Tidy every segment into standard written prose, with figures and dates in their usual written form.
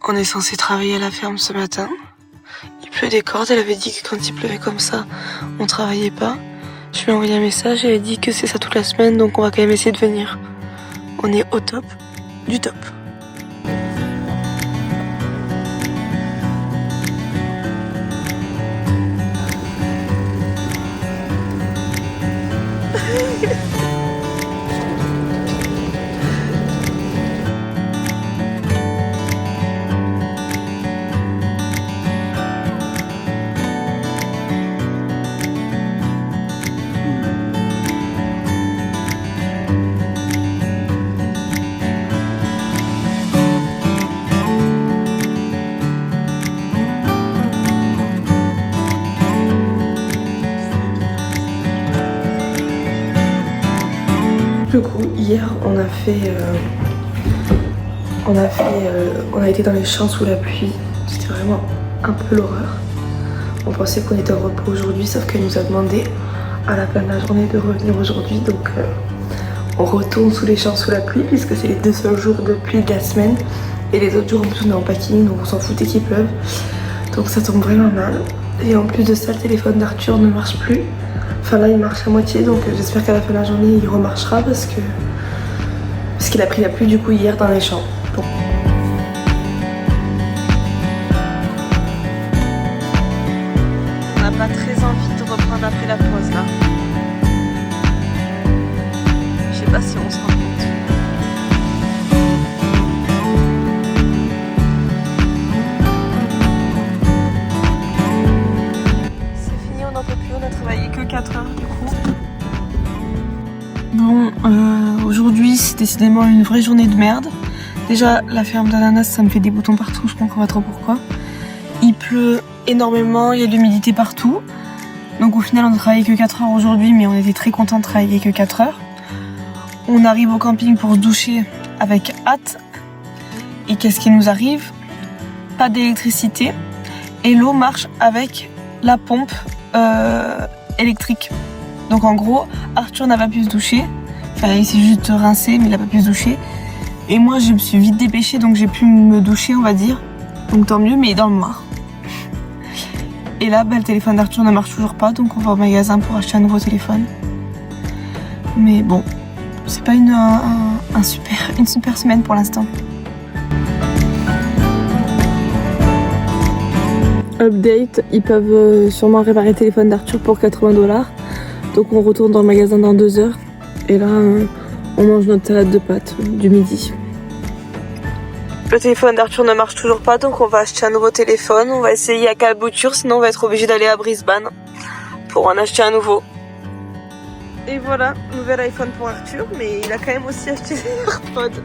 On est censé travailler à la ferme ce matin. Il pleut des cordes, elle avait dit que quand il pleuvait comme ça, on travaillait pas. Je lui ai envoyé un message, elle a dit que c'est ça toute la semaine, donc on va quand même essayer de venir. On est au top du top. Du coup, hier, on a été dans les champs sous la pluie. C'était vraiment un peu l'horreur. On pensait qu'on était en repos aujourd'hui, sauf qu'elle nous a demandé à la fin de la journée de revenir aujourd'hui. Donc, on retourne sous les champs sous la pluie, puisque c'est les 2 seuls jours de pluie de la semaine. Et les autres jours, en plus, on est en packing, donc on s'en foutait qu'il pleuve. Donc, ça tombe vraiment mal. Et en plus de ça, le téléphone d'Arthur ne marche plus. Enfin là il marche à moitié, donc j'espère qu'à la fin de la journée il remarchera parce qu'il a pris la pluie du coup hier dans les champs. Bon. On n'a pas très envie de reprendre après la pause là. Je sais pas si on se rend compte. On a travaillé que 4 heures du coup. Bon, aujourd'hui c'est décidément une vraie journée de merde. Déjà la ferme d'ananas ça me fait des boutons partout, je comprends pas trop pourquoi. Il pleut énormément, il y a de l'humidité partout. Donc au final on a travaillé que 4 heures aujourd'hui, mais on était très contents de travailler que 4 heures. On arrive au camping pour se doucher avec hâte. Et qu'est-ce qui nous arrive? Pas d'électricité. Et l'eau marche avec la pompe électrique. Donc en gros, Arthur n'a pas pu se doucher. Enfin, il s'est juste rincé, mais il n'a pas pu se doucher. Et moi, je me suis vite dépêchée, donc j'ai pu me doucher, on va dire. Donc tant mieux, mais dans le noir. Et là, le téléphone d'Arthur ne marche toujours pas, donc on va au magasin pour acheter un nouveau téléphone. Mais bon, c'est pas une super semaine pour l'instant. Update, ils peuvent sûrement réparer le téléphone d'Arthur pour 80 $. Donc on retourne dans le magasin dans 2 heures. Et là, on mange notre salade de pâtes du midi. Le téléphone d'Arthur ne marche toujours pas, donc on va acheter un nouveau téléphone. On va essayer à Calbouture, sinon on va être obligé d'aller à Brisbane pour en acheter un nouveau. Et voilà, nouvel iPhone pour Arthur, mais il a quand même aussi acheté des AirPods.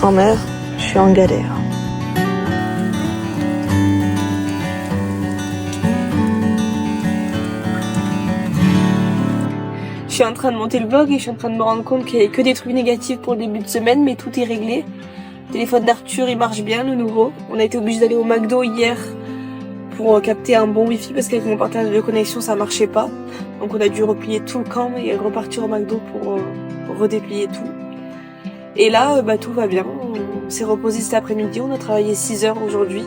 Grand-mère, je suis en galère. Je suis en train de monter le vlog et je suis en train de me rendre compte qu'il n'y a que des trucs négatifs pour le début de semaine, mais tout est réglé. Le téléphone d'Arthur, il marche bien, le nouveau. On a été obligé d'aller au McDo hier pour capter un bon wifi parce qu'avec mon partenaire de connexion, ça marchait pas. Donc on a dû replier tout le camp et repartir au McDo pour redéplier tout. Et là, tout va bien. On s'est reposé cet après-midi, on a travaillé 6 heures aujourd'hui.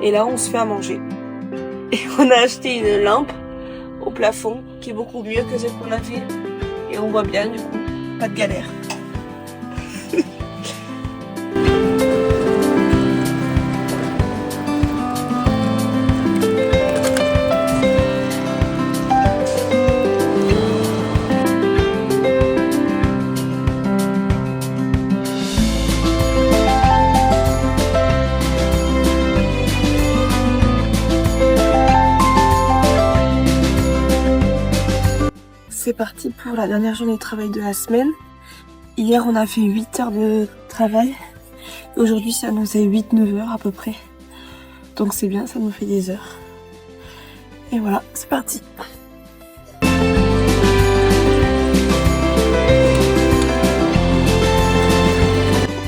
Et là, on se fait à manger. Et on a acheté une lampe au plafond qui est beaucoup mieux que celle qu'on avait. Et on voit bien, du coup, pas de galère. C'est parti pour la dernière journée de travail de la semaine. Hier on a fait 8 heures de travail. Aujourd'hui c'est annoncé 8-9 heures à peu près. Donc c'est bien, ça nous fait des heures. Et voilà, c'est parti.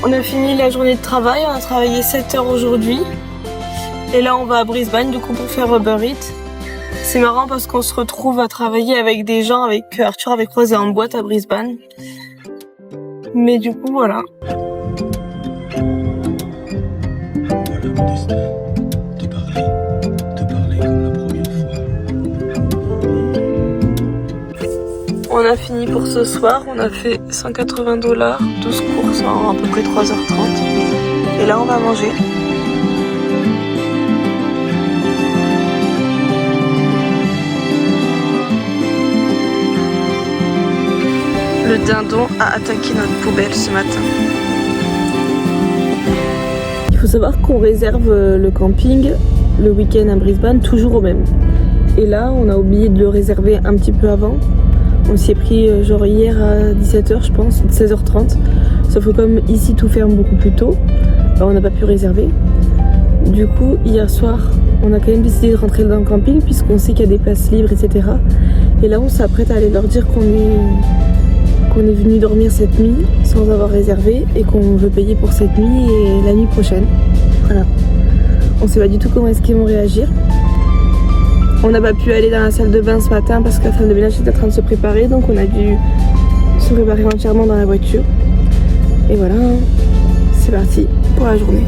On a fini la journée de travail, on a travaillé 7 heures aujourd'hui. Et là on va à Brisbane du coup pour faire Uber Eats. C'est marrant parce qu'on se retrouve à travailler avec des gens avec Arthur avait croisé en boîte à Brisbane. Mais du coup voilà. On a fini pour ce soir, on a fait 180 $, 12 courses en à peu près 3h30. Et là on va manger. Le dindon a attaqué notre poubelle ce matin. Il faut savoir qu'on réserve le camping le week-end à Brisbane toujours au même. Et là on a oublié de le réserver un petit peu avant. On s'y est pris genre hier à 17h je pense, 16h30. Sauf que comme ici tout ferme beaucoup plus tôt, on n'a pas pu réserver. Du coup hier soir on a quand même décidé de rentrer dans le camping puisqu'on sait qu'il y a des places libres etc. Et là on s'apprête à aller leur dire qu'on est venu dormir cette nuit sans avoir réservé et qu'on veut payer pour cette nuit et la nuit prochaine. Voilà. On sait pas du tout comment est-ce qu'ils vont réagir. On n'a pas pu aller dans la salle de bain ce matin parce que la salle de ménage était en train de se préparer, donc on a dû se préparer entièrement dans la voiture. Et voilà, c'est parti pour la journée.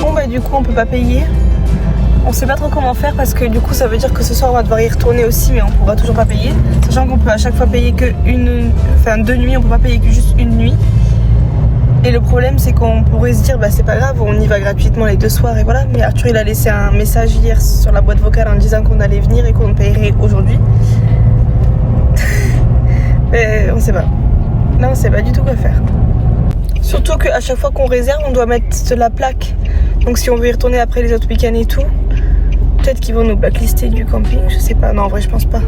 Bon bah du coup on peut pas payer. On sait pas trop comment faire parce que du coup ça veut dire que ce soir on va devoir y retourner aussi mais on pourra toujours pas payer. Sachant qu'on peut à chaque fois payer que deux nuits, on peut pas payer que juste une nuit. Et le problème c'est qu'on pourrait se dire bah c'est pas grave, on y va gratuitement les 2 soirs et voilà. Mais Arthur il a laissé un message hier sur la boîte vocale en disant qu'on allait venir et qu'on payerait aujourd'hui. Mais on sait pas. Là on sait pas du tout quoi faire. Surtout qu'à chaque fois qu'on réserve on doit mettre la plaque. Donc si on veut y retourner après les autres week-ends et tout, peut-être qu'ils vont nous blacklister du camping, je sais pas. Non en vrai je pense pas.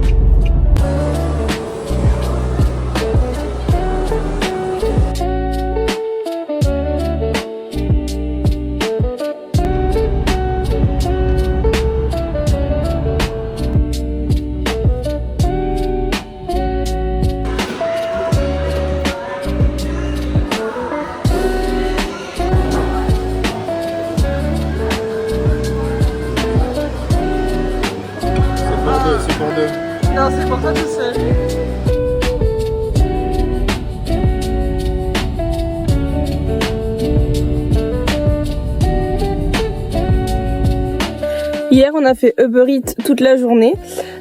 Non, c'est pour toi tout seul. Hier, on a fait Uber Eats toute la journée.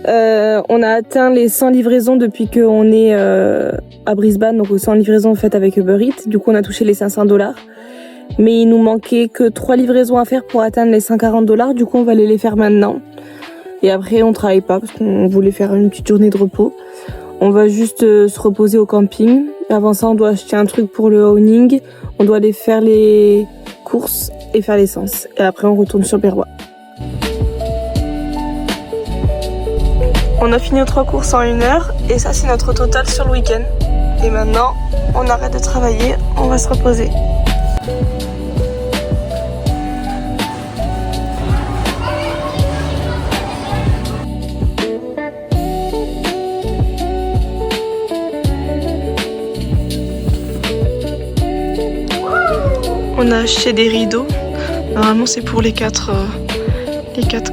On a atteint les 100 livraisons depuis qu'on est à Brisbane, donc aux 100 livraisons faites avec Uber Eats. Du coup, on a touché les 500 $. Mais il nous manquait que 3 livraisons à faire pour atteindre les 140 $. Du coup, on va aller les faire maintenant. Et après on travaille pas parce qu'on voulait faire une petite journée de repos. On va juste se reposer au camping. Avant ça on doit acheter un truc pour le owning. On doit aller faire les courses et faire l'essence. Et après on retourne sur Berrois. On a fini nos 3 courses en 1 heure. Et ça c'est notre total sur le week-end. Et maintenant on arrête de travailler, on va se reposer. On a acheté des rideaux. Normalement c'est pour les 4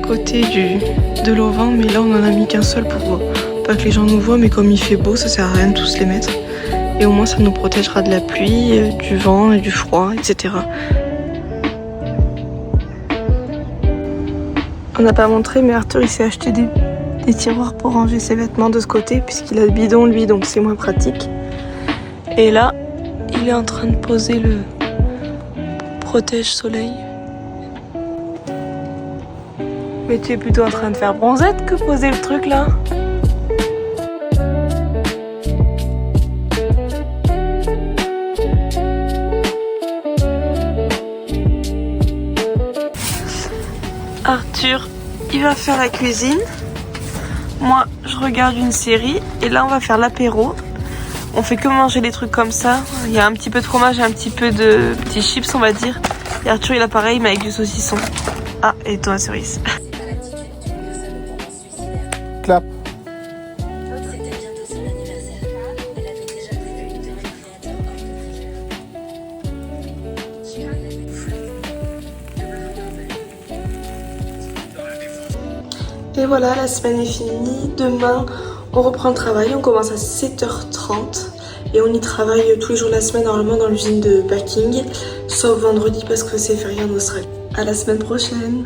côtés de l'auvent, mais là on en a mis qu'un seul pour pas que les gens nous voient, mais comme il fait beau ça sert à rien de tous les mettre. Et au moins ça nous protégera de la pluie, du vent et du froid, etc. On n'a pas montré mais Arthur il s'est acheté des tiroirs pour ranger ses vêtements de ce côté puisqu'il a le bidon lui donc c'est moins pratique. Et là il est en train de poser le protège soleil. Mais tu es plutôt en train de faire bronzette que poser le truc là. Arthur, il va faire la cuisine. Moi, je regarde une série et là on va faire l'apéro. On fait que manger des trucs comme ça. Il y a un petit peu de fromage et un petit peu de petits chips, on va dire. Et Arthur, il a pareil, mais avec du saucisson. Ah, et toi, cerise. Clap. Et voilà, la semaine est finie. Demain, on reprend le travail. On commence à 7h30 et on y travaille tous les jours de la semaine normalement dans l'usine de packing, sauf vendredi parce que c'est férié en Australie. À la semaine prochaine.